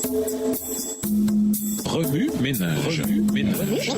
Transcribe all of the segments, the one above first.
Remue ménage. Remue ménage.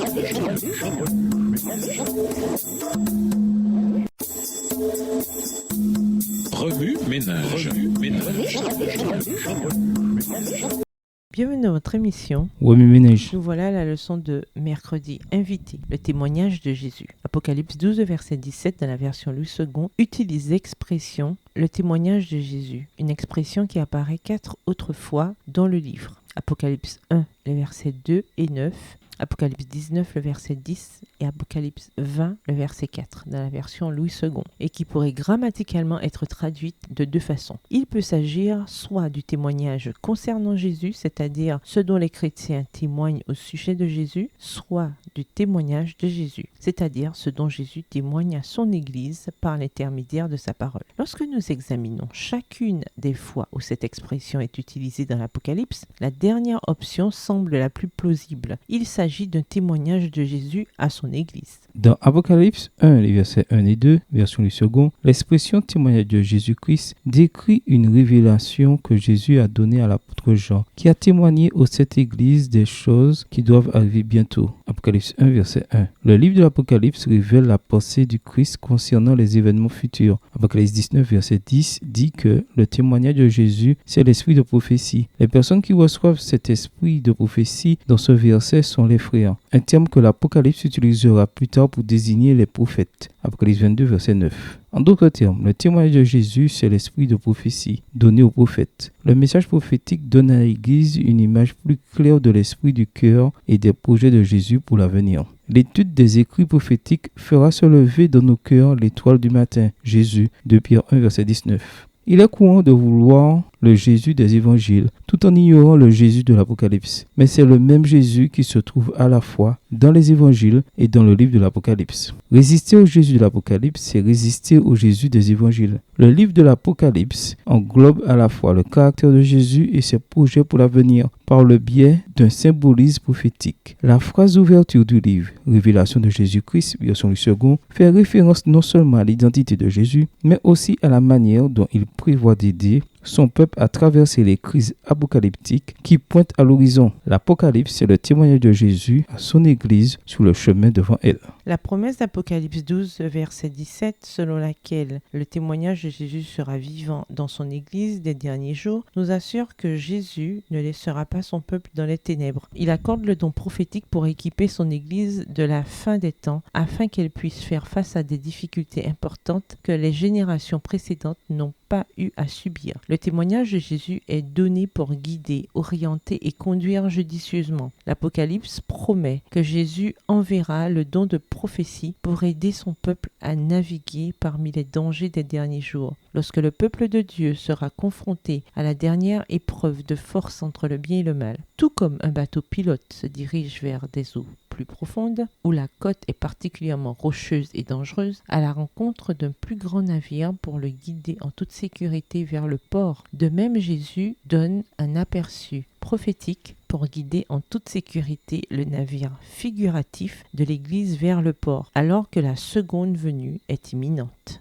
Bienvenue dans votre émission. Remue ménage. Nous voilà à la leçon de mercredi. Invité, le témoignage de Jésus. Apocalypse 12, verset 17 dans la version Louis II utilise l'expression le témoignage de Jésus, une expression qui apparaît 4 autres fois dans le livre. Apocalypse 1, les versets 2 et 9. Apocalypse 19, le verset 10 et Apocalypse 20, le verset 4 dans la version Louis II et qui pourrait grammaticalement être traduite de deux façons. Il peut s'agir soit du témoignage concernant Jésus, c'est-à-dire ce dont les chrétiens témoignent au sujet de Jésus, soit du témoignage de Jésus, c'est-à-dire ce dont Jésus témoigne à son Église par l'intermédiaire de sa parole. Lorsque nous examinons chacune des fois où cette expression est utilisée dans l'Apocalypse, la dernière option semble la plus plausible. Il s'agit d'un témoignage de Jésus à son Église. Dans Apocalypse 1, les versets 1 et 2, version Louis II, l'expression témoignage de Jésus-Christ décrit une révélation que Jésus a donnée à l'apôtre Jean, qui a témoigné aux 7 églises des choses qui doivent arriver bientôt. Apocalypse 1, verset 1. Le livre de l'Apocalypse révèle la pensée du Christ concernant les événements futurs. Apocalypse 19, verset 10 dit que le témoignage de Jésus, c'est l'esprit de prophétie. Les personnes qui reçoivent cet esprit de prophétie dans ce verset sont les frères, un terme que l'Apocalypse utilisera plus tard pour désigner les prophètes. Apocalypse 22, verset 9. En d'autres termes, le témoignage de Jésus, c'est l'esprit de prophétie donné aux prophètes. Le message prophétique donne à l'Église une image plus claire de l'esprit du cœur et des projets de Jésus pour l'avenir. L'étude des écrits prophétiques fera se lever dans nos cœurs l'étoile du matin, Jésus, de Pierre 1, verset 19. Il est courant de vouloir le Jésus des évangiles, tout en ignorant le Jésus de l'Apocalypse. Mais c'est le même Jésus qui se trouve à la fois dans les évangiles et dans le livre de l'Apocalypse. Résister au Jésus de l'Apocalypse, c'est résister au Jésus des évangiles. Le livre de l'Apocalypse englobe à la fois le caractère de Jésus et ses projets pour l'avenir par le biais d'un symbolisme prophétique. La phrase d'ouverture du livre, Révélation de Jésus-Christ, version Louis II, fait référence non seulement à l'identité de Jésus, mais aussi à la manière dont il prévoit d'aider son peuple a traversé les crises apocalyptiques qui pointent à l'horizon. L'Apocalypse, c'est le témoignage de Jésus à son Église sur le chemin devant elle. La promesse d'Apocalypse 12, verset 17, selon laquelle le témoignage de Jésus sera vivant dans son Église des derniers jours, nous assure que Jésus ne laissera pas son peuple dans les ténèbres. Il accorde le don prophétique pour équiper son Église de la fin des temps, afin qu'elle puisse faire face à des difficultés importantes que les générations précédentes n'ont pas eu à subir. Le témoignage de Jésus est donné pour guider, orienter et conduire judicieusement. L'Apocalypse promet que Jésus enverra le don de prophétie pour aider son peuple à naviguer parmi les dangers des derniers jours. Lorsque le peuple de Dieu sera confronté à la dernière épreuve de force entre le bien et le mal, tout comme un bateau pilote se dirige vers des eaux plus profondes, où la côte est particulièrement rocheuse et dangereuse, à la rencontre d'un plus grand navire pour le guider en toute sécurité vers le port. De même, Jésus donne un aperçu prophétique pour guider en toute sécurité le navire figuratif de l'Église vers le port, alors que la seconde venue est imminente.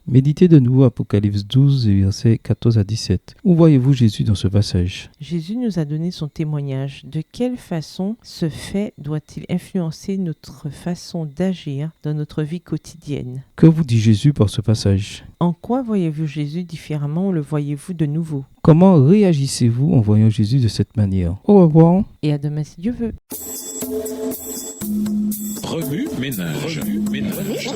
Méditez de nouveau Apocalypse 12, versets 14 à 17. Où voyez-vous Jésus dans ce passage? Jésus nous a donné son témoignage. De quelle façon ce fait doit-il influencer notre façon d'agir dans notre vie quotidienne? Que vous dit Jésus par ce passage? En quoi voyez-vous Jésus différemment ou le voyez-vous de nouveau? Comment réagissez-vous en voyant Jésus de cette manière? Au revoir. Et à demain si Dieu veut. Remue ménage. Remue ménage.